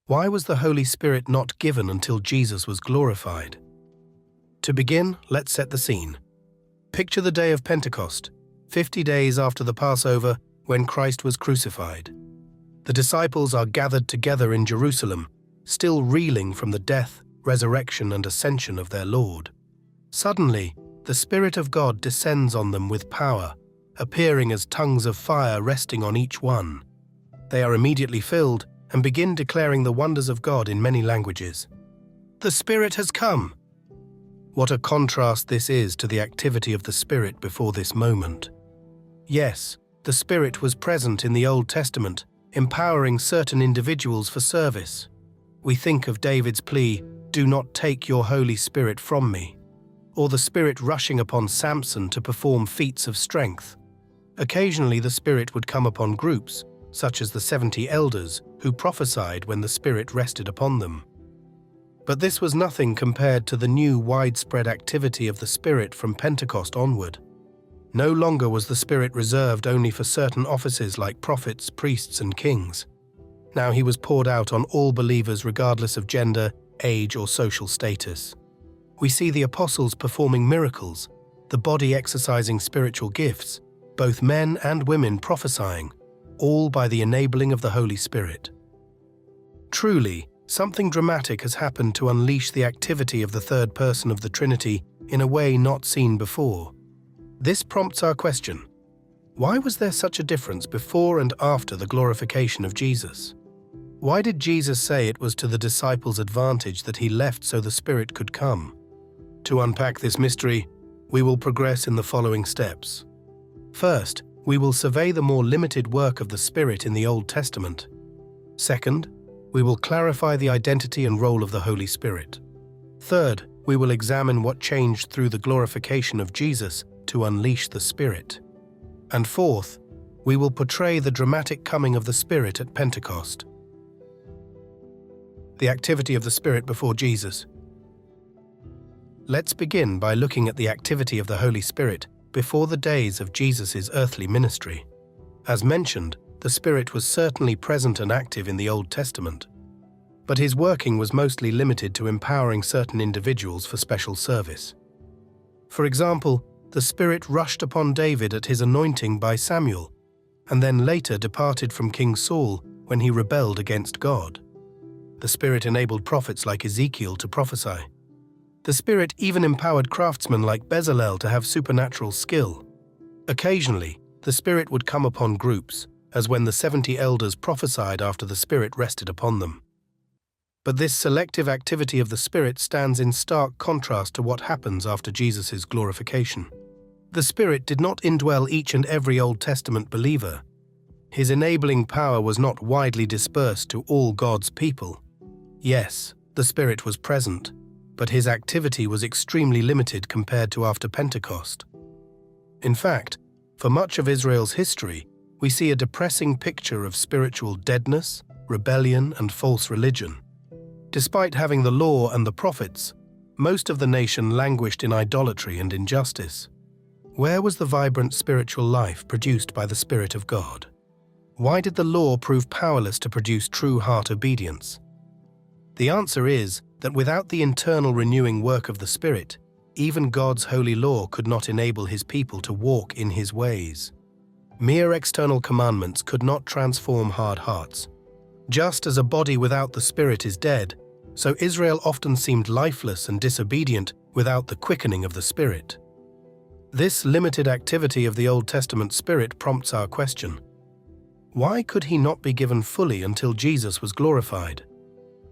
Why was the Holy Spirit not given until Jesus was glorified? To begin, let's set the scene. Picture the day of Pentecost, 50 days after the Passover, when Christ was crucified. The disciples are gathered together in Jerusalem, still reeling from the death, resurrection, and ascension of their Lord. Suddenly, the Spirit of God descends on them with power, appearing as tongues of fire resting on each one. They are immediately filled and begin declaring the wonders of God in many languages. The Spirit has come! What a contrast this is to the activity of the Spirit before this moment. Yes, the Spirit was present in the Old Testament, empowering certain individuals for service. We think of David's plea, "Do not take your Holy Spirit from me," or the Spirit rushing upon Samson to perform feats of strength. Occasionally the Spirit would come upon groups, such as the 70 elders who prophesied when the Spirit rested upon them. But this was nothing compared to the new widespread activity of the Spirit from Pentecost onward. No longer was the Spirit reserved only for certain offices like prophets, priests, and kings. Now he was poured out on all believers regardless of gender, age, or social status. We see the apostles performing miracles, the body exercising spiritual gifts, both men and women prophesying, all by the enabling of the Holy Spirit. Truly, something dramatic has happened to unleash the activity of the third person of the Trinity in a way not seen before. This prompts our question: why was there such a difference before and after the glorification of Jesus? Why did Jesus say it was to the disciples' advantage that he left so the Spirit could come? To unpack this mystery, we will progress in the following steps. First, we will survey the more limited work of the Spirit in the Old Testament. Second, we will clarify the identity and role of the Holy Spirit. Third, we will examine what changed through the glorification of Jesus to unleash the Spirit. And fourth, we will portray the dramatic coming of the Spirit at Pentecost. The activity of the Spirit before Jesus. Let's begin by looking at the activity of the Holy Spirit before the days of Jesus' earthly ministry. As mentioned, the Spirit was certainly present and active in the Old Testament, but his working was mostly limited to empowering certain individuals for special service. For example, the Spirit rushed upon David at his anointing by Samuel, and then later departed from King Saul when he rebelled against God. The Spirit enabled prophets like Ezekiel to prophesy. The Spirit even empowered craftsmen like Bezalel to have supernatural skill. Occasionally, the Spirit would come upon groups, as when the 70 elders prophesied after the Spirit rested upon them. But this selective activity of the Spirit stands in stark contrast to what happens after Jesus' glorification. The Spirit did not indwell each and every Old Testament believer. His enabling power was not widely dispersed to all God's people. Yes, the Spirit was present, but his activity was extremely limited compared to after Pentecost. In fact, for much of Israel's history, we see a depressing picture of spiritual deadness, rebellion, and false religion. Despite having the law and the prophets, most of the nation languished in idolatry and injustice. Where was the vibrant spiritual life produced by the Spirit of God? Why did the law prove powerless to produce true heart obedience? The answer is that without the internal renewing work of the Spirit, even God's holy law could not enable his people to walk in his ways. Mere external commandments could not transform hard hearts. Just as a body without the Spirit is dead, so Israel often seemed lifeless and disobedient without the quickening of the Spirit. This limited activity of the Old Testament Spirit prompts our question: why could he not be given fully until Jesus was glorified?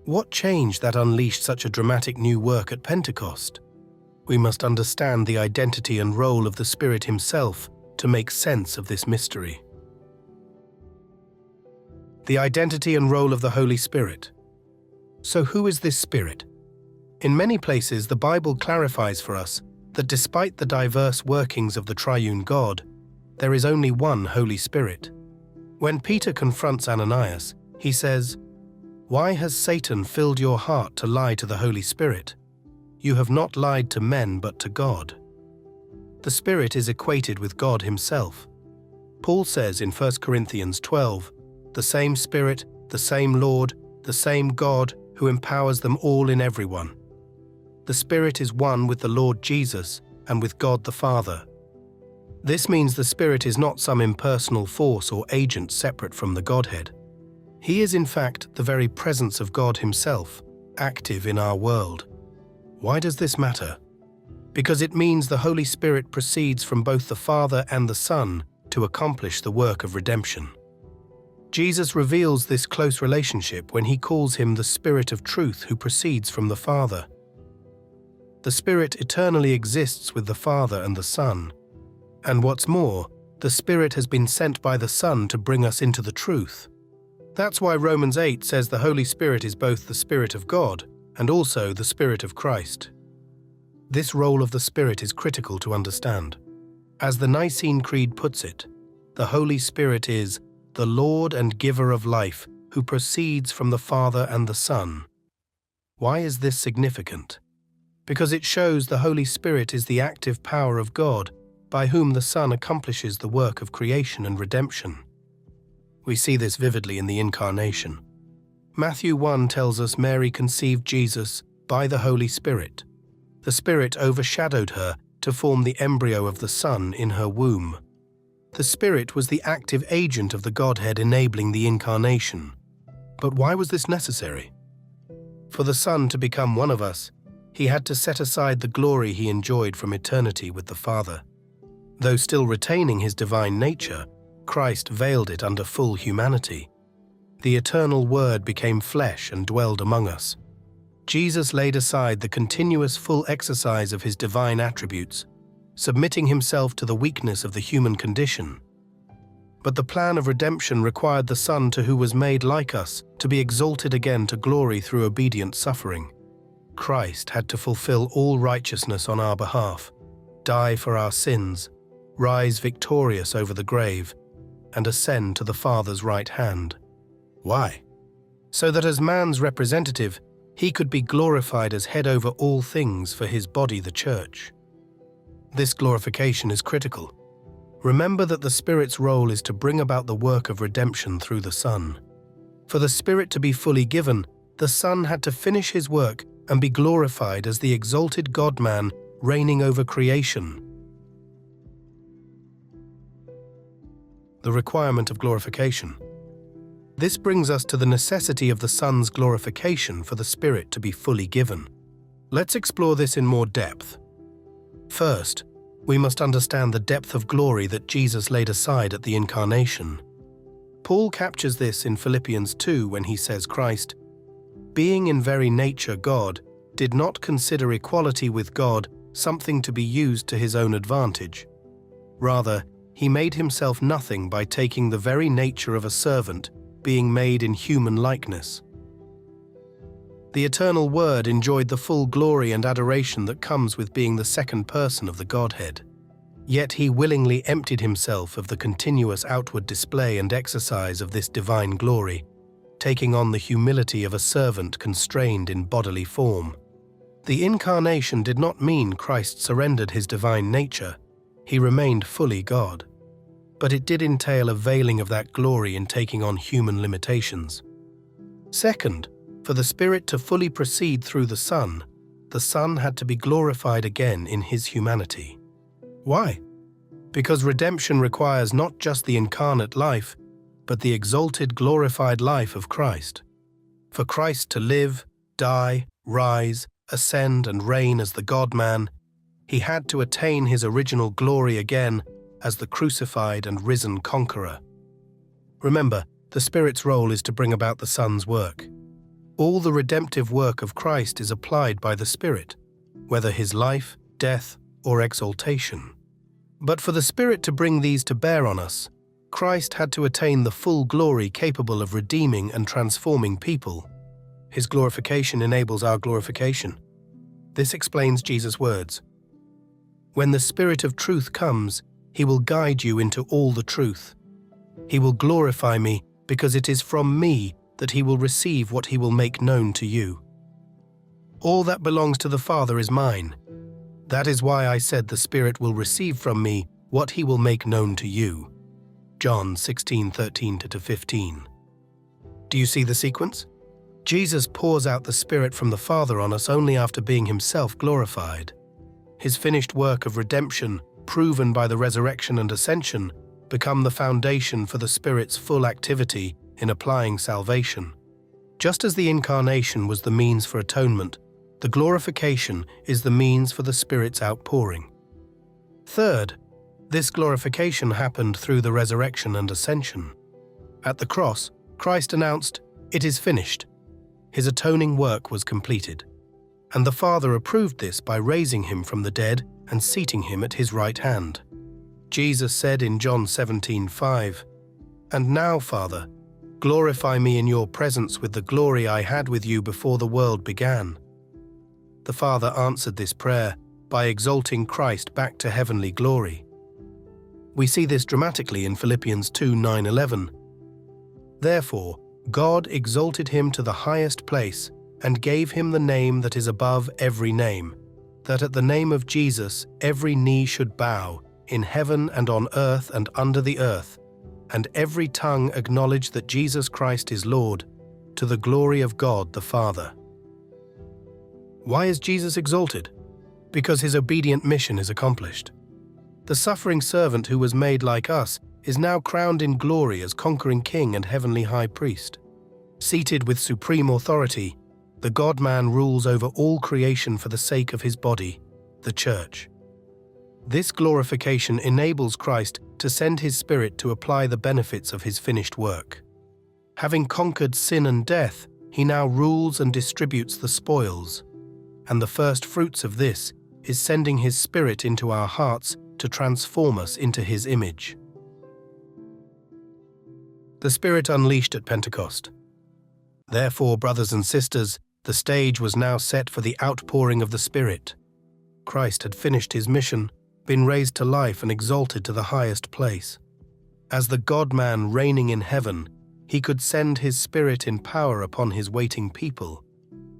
What changed that unleashed such a dramatic new work at Pentecost? We must understand the identity and role of the Spirit himself to make sense of this mystery. The identity and role of the Holy Spirit. So who is this Spirit? In many places, the Bible clarifies for us that despite the diverse workings of the triune God, there is only one Holy Spirit. When Peter confronts Ananias, he says, "Why has Satan filled your heart to lie to the Holy Spirit? You have not lied to men but to God." The Spirit is equated with God himself. Paul says in 1 Corinthians 12, "The same Spirit, the same Lord, the same God who empowers them all in everyone. The Spirit is one with the Lord Jesus and with God the Father. This means the Spirit is not some impersonal force or agent separate from the Godhead. He is in fact the very presence of God Himself, active in our world. Why does this matter? Because it means the Holy Spirit proceeds from both the Father and the Son to accomplish the work of redemption. Jesus reveals this close relationship when He calls Him the Spirit of truth who proceeds from the Father. The Spirit eternally exists with the Father and the Son. And what's more, the Spirit has been sent by the Son to bring us into the truth. That's why Romans 8 says the Holy Spirit is both the Spirit of God and also the Spirit of Christ. This role of the Spirit is critical to understand. As the Nicene Creed puts it, the Holy Spirit is the Lord and giver of life who proceeds from the Father and the Son. Why is this significant? Because it shows the Holy Spirit is the active power of God by whom the Son accomplishes the work of creation and redemption. We see this vividly in the incarnation. Matthew 1 tells us Mary conceived Jesus by the Holy Spirit. The Spirit overshadowed her to form the embryo of the Son in her womb. The Spirit was the active agent of the Godhead enabling the incarnation. But why was this necessary? For the Son to become one of us, He had to set aside the glory He enjoyed from eternity with the Father. Though still retaining His divine nature, Christ veiled it under full humanity. The eternal Word became flesh and dwelled among us. Jesus laid aside the continuous full exercise of His divine attributes, submitting Himself to the weakness of the human condition. But the plan of redemption required the Son who was made like us to be exalted again to glory through obedient suffering. Christ had to fulfill all righteousness on our behalf, die for our sins, rise victorious over the grave, and ascend to the Father's right hand. Why? So that as man's representative, He could be glorified as head over all things for His body, the Church. This glorification is critical. Remember that the Spirit's role is to bring about the work of redemption through the Son. For the Spirit to be fully given, the Son had to finish His work and be glorified as the exalted God-man reigning over creation. The requirement of glorification. This brings us to the necessity of the Son's glorification for the Spirit to be fully given. Let's explore this in more depth. First, we must understand the depth of glory that Jesus laid aside at the incarnation. Paul captures this in Philippians 2 when he says Christ, being in very nature God, did not consider equality with God something to be used to His own advantage. Rather, He made Himself nothing by taking the very nature of a servant, being made in human likeness. The eternal Word enjoyed the full glory and adoration that comes with being the second person of the Godhead. Yet He willingly emptied Himself of the continuous outward display and exercise of this divine glory, taking on the humility of a servant constrained in bodily form. The incarnation did not mean Christ surrendered His divine nature. He remained fully God. But it did entail a veiling of that glory in taking on human limitations. Second, for the Spirit to fully proceed through the Son had to be glorified again in His humanity. Why? Because redemption requires not just the incarnate life, but the exalted, glorified life of Christ. For Christ to live, die, rise, ascend, and reign as the God-man, He had to attain His original glory again as the crucified and risen conqueror. Remember, the Spirit's role is to bring about the Son's work. All the redemptive work of Christ is applied by the Spirit, whether His life, death, or exaltation. But for the Spirit to bring these to bear on us, Christ had to attain the full glory capable of redeeming and transforming people. His glorification enables our glorification. This explains Jesus' words. When the Spirit of truth comes, He will guide you into all the truth. He will glorify me because it is from me that He will receive what He will make known to you. All that belongs to the Father is mine. That is why I said the Spirit will receive from me what He will make known to you. John 16:13-15. Do you see the sequence? Jesus pours out the Spirit from the Father on us only after being himself glorified. His finished work of redemption, proven by the resurrection and ascension, become the foundation for the Spirit's full activity in applying salvation. Just as the incarnation was the means for atonement, the glorification is the means for the Spirit's outpouring. Third, this glorification happened through the resurrection and ascension. At the cross, Christ announced, "It is finished." His atoning work was completed, and the Father approved this by raising him from the dead and seating him at his right hand. Jesus said in John 17:5, "And now, Father, glorify me in your presence with the glory I had with you before the world began." The Father answered this prayer by exalting Christ back to heavenly glory. We see this dramatically in Philippians 2:9-11. "Therefore, God exalted him to the highest place and gave him the name that is above every name, that at the name of Jesus every knee should bow, in heaven and on earth and under the earth, and every tongue acknowledge that Jesus Christ is Lord, to the glory of God the Father." Why is Jesus exalted? Because his obedient mission is accomplished. The suffering servant who was made like us is now crowned in glory as conquering king and heavenly high priest. Seated with supreme authority, the God-man rules over all creation for the sake of his body, the Church. This glorification enables Christ to send his Spirit to apply the benefits of his finished work. Having conquered sin and death, he now rules and distributes the spoils. And the first fruits of this is sending his Spirit into our hearts to transform us into his image. The Spirit unleashed at Pentecost. Therefore, brothers and sisters, the stage was now set for the outpouring of the Spirit. Christ had finished his mission, been raised to life and exalted to the highest place. As the God-man reigning in heaven, he could send his Spirit in power upon his waiting people.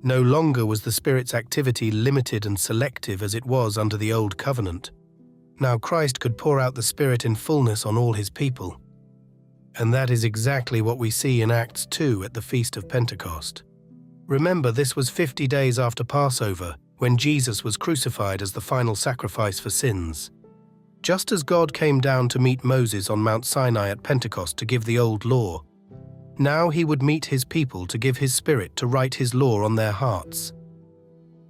No longer was the Spirit's activity limited and selective as it was under the Old Covenant. Now Christ could pour out the Spirit in fullness on all his people. And that is exactly what we see in Acts 2 at the Feast of Pentecost. Remember, this was 50 days after Passover, when Jesus was crucified as the final sacrifice for sins. Just as God came down to meet Moses on Mount Sinai at Pentecost to give the old law, now he would meet his people to give his Spirit to write his law on their hearts.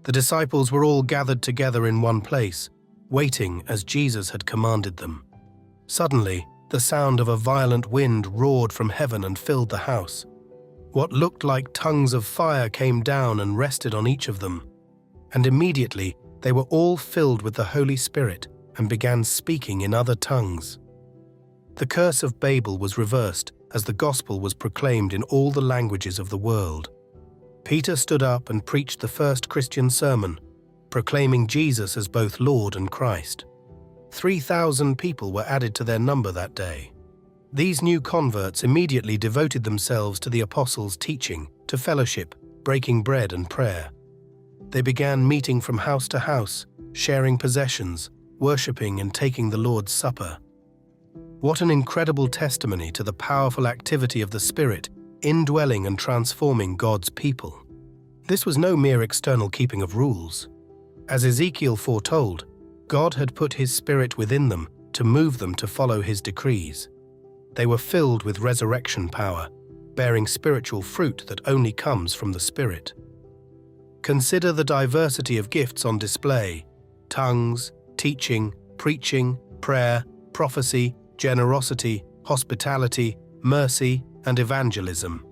The disciples were all gathered together in one place, waiting as Jesus had commanded them. Suddenly, the sound of a violent wind roared from heaven and filled the house. What looked like tongues of fire came down and rested on each of them. And immediately they were all filled with the Holy Spirit and began speaking in other tongues. The curse of Babel was reversed as the gospel was proclaimed in all the languages of the world. Peter stood up and preached the first Christian sermon, proclaiming Jesus as both Lord and Christ. 3,000 people were added to their number that day. These new converts immediately devoted themselves to the apostles' teaching, to fellowship, breaking bread and prayer. They began meeting from house to house, sharing possessions, worshipping and taking the Lord's Supper. What an incredible testimony to the powerful activity of the Spirit indwelling and transforming God's people. This was no mere external keeping of rules. As Ezekiel foretold, God had put his Spirit within them to move them to follow his decrees. They were filled with resurrection power, bearing spiritual fruit that only comes from the Spirit. Consider the diversity of gifts on display: tongues, teaching, preaching, prayer, prophecy, generosity, hospitality, mercy, and evangelism.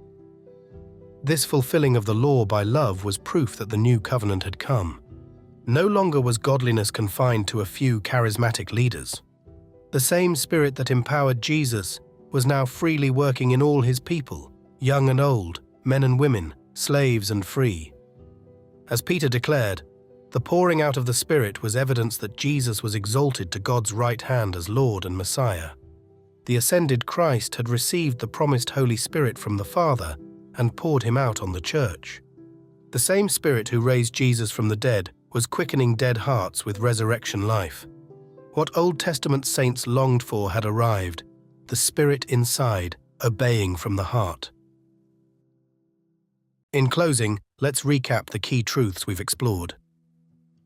This fulfilling of the law by love was proof that the new covenant had come. No longer was godliness confined to a few charismatic leaders. The same Spirit that empowered Jesus was now freely working in all his people, young and old, men and women, slaves and free. As Peter declared, the pouring out of the Spirit was evidence that Jesus was exalted to God's right hand as Lord and Messiah. The ascended Christ had received the promised Holy Spirit from the Father and poured him out on the Church. The same Spirit who raised Jesus from the dead was quickening dead hearts with resurrection life. What Old Testament saints longed for had arrived, the Spirit inside, obeying from the heart. In closing, let's recap the key truths we've explored.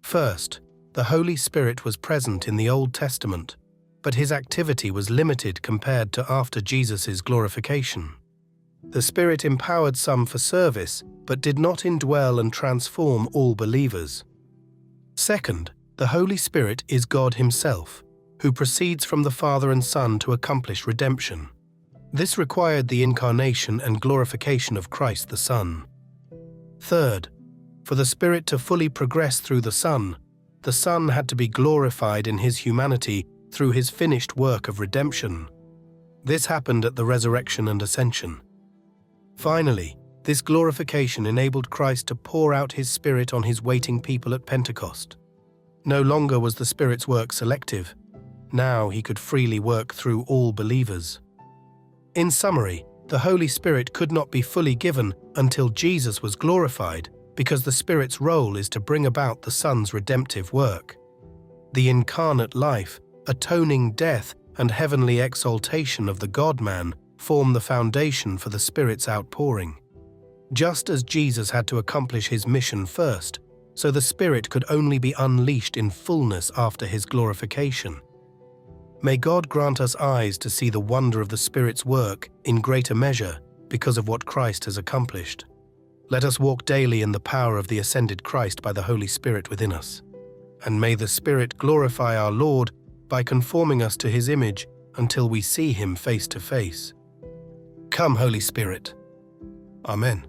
First, the Holy Spirit was present in the Old Testament, but his activity was limited compared to after Jesus' glorification. The Spirit empowered some for service, but did not indwell and transform all believers. Second, the Holy Spirit is God himself, who proceeds from the Father and Son to accomplish redemption. This required the incarnation and glorification of Christ the Son. Third, for the Spirit to fully progress through the Son had to be glorified in his humanity through his finished work of redemption. This happened at the resurrection and ascension. Finally, this glorification enabled Christ to pour out his Spirit on his waiting people at Pentecost. No longer was the Spirit's work selective. Now he could freely work through all believers. In summary, the Holy Spirit could not be fully given until Jesus was glorified, because the Spirit's role is to bring about the Son's redemptive work. The incarnate life, atoning death, and heavenly exaltation of the God-man form the foundation for the Spirit's outpouring. Just as Jesus had to accomplish his mission first, so the Spirit could only be unleashed in fullness after his glorification. May God grant us eyes to see the wonder of the Spirit's work in greater measure because of what Christ has accomplished. Let us walk daily in the power of the ascended Christ by the Holy Spirit within us. And may the Spirit glorify our Lord by conforming us to his image until we see him face to face. Come, Holy Spirit. Amen.